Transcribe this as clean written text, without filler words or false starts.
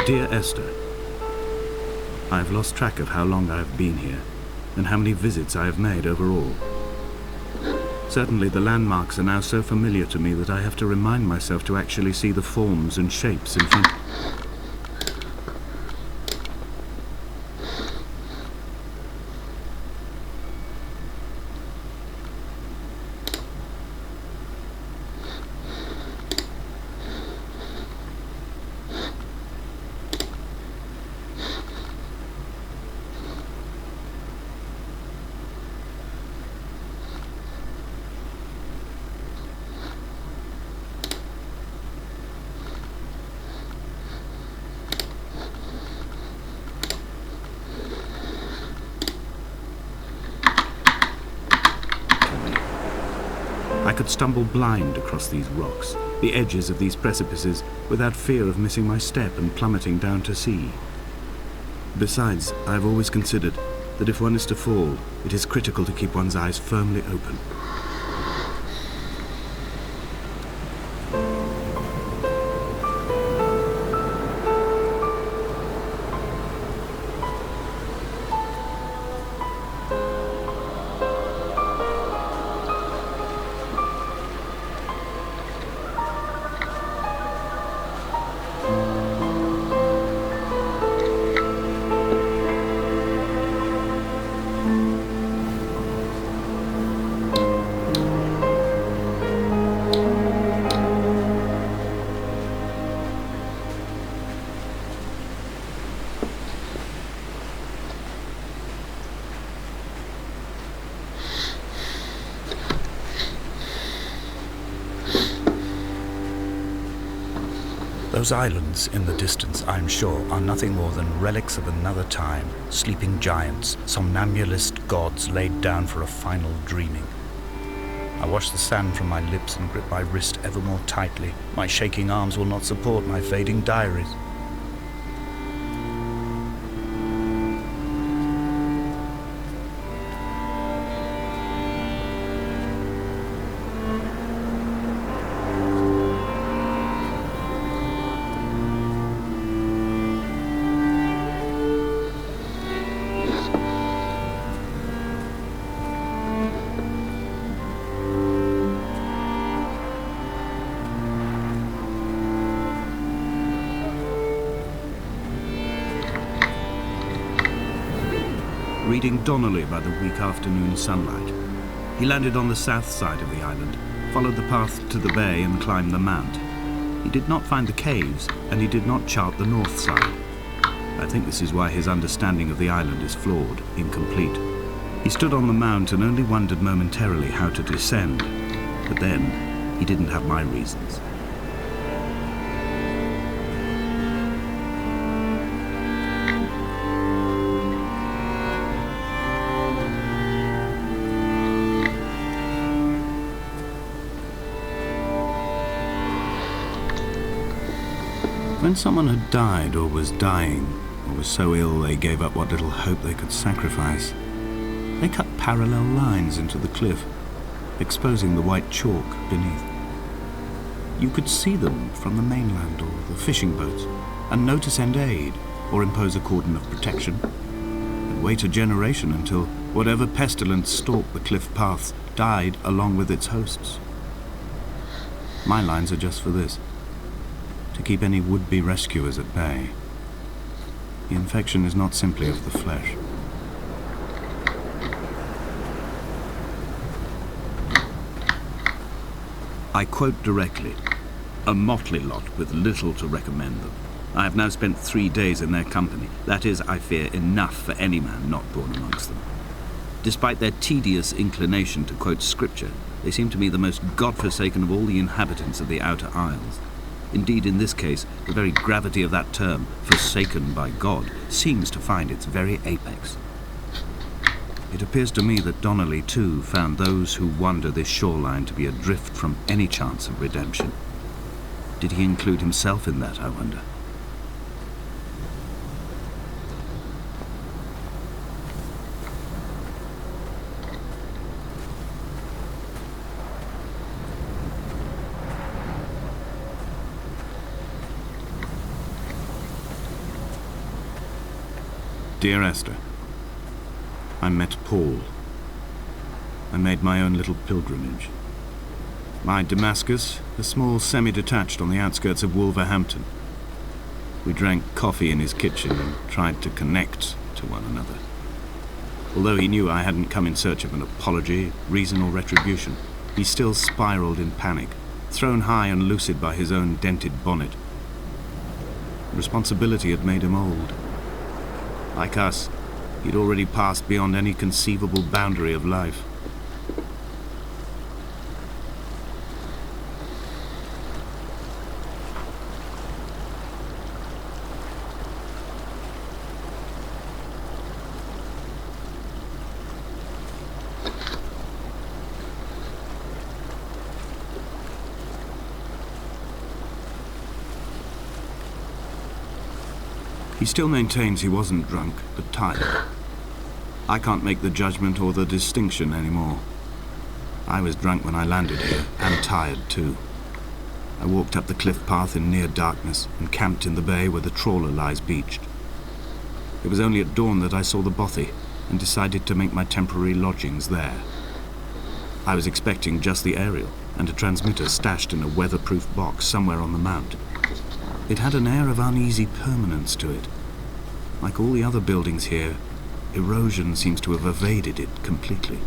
Dear Esther, I have lost track of how long I have been here and how many visits I have made overall. Certainly the landmarks are now so familiar to me that I have to remind myself to actually see the forms and shapes in front. I could stumble blind across these rocks, the edges of these precipices, without fear of missing my step and plummeting down to sea. Besides, I have always considered that if one is to fall, it is critical to keep one's eyes firmly open. Those islands in the distance, I am sure, are nothing more than relics of another time, sleeping giants, somnambulist gods laid down for a final dreaming. I wash the sand from my lips and grip my wrist ever more tightly. My shaking arms will not support my fading diaries. Reading Donnelly by the weak afternoon sunlight. He landed on the south side of the island, followed the path to the bay and climbed the mount. He did not find the caves, and he did not chart the north side. I think this is why his understanding of the island is flawed, incomplete. He stood on the mount and only wondered momentarily how to descend, but then he didn't have my reasons. When someone had died or was dying, or was so ill they gave up what little hope they could sacrifice, they cut parallel lines into the cliff, exposing the white chalk beneath. You could see them from the mainland or the fishing boats, and know to send aid or impose a cordon of protection, and wait a generation until whatever pestilence stalked the cliff paths died along with its hosts. My lines are just for this: to keep any would-be rescuers at bay. The infection is not simply of the flesh. I quote directly, "A motley lot with little to recommend them. I have now spent 3 days in their company. That is, I fear, enough for any man not born amongst them. Despite their tedious inclination to quote scripture, they seem to me the most God-forsaken of all the inhabitants of the outer isles. Indeed, in this case, the very gravity of that term, forsaken by God, seems to find its very apex. It appears to me that Donnelly, too, found those who wander this shoreline to be adrift from any chance of redemption. Did he include himself in that, I wonder? Dear Esther, I met Paul. I made my own little pilgrimage. My Damascus, a small semi-detached on the outskirts of Wolverhampton. We drank coffee in his kitchen and tried to connect to one another. Although he knew I hadn't come in search of an apology, reason or retribution, he still spiraled in panic, thrown high and lucid by his own dented bonnet. Responsibility had made him old. Like us, he'd already passed beyond any conceivable boundary of life. He still maintains he wasn't drunk, but tired. I can't make the judgment or the distinction anymore. I was drunk when I landed here, and tired too. I walked up the cliff path in near darkness and camped in the bay where the trawler lies beached. It was only at dawn that I saw the bothy and decided to make my temporary lodgings there. I was expecting just the aerial and a transmitter stashed in a weatherproof box somewhere on the mount. It had an air of uneasy permanence to it. Like all the other buildings here, erosion seems to have evaded it completely.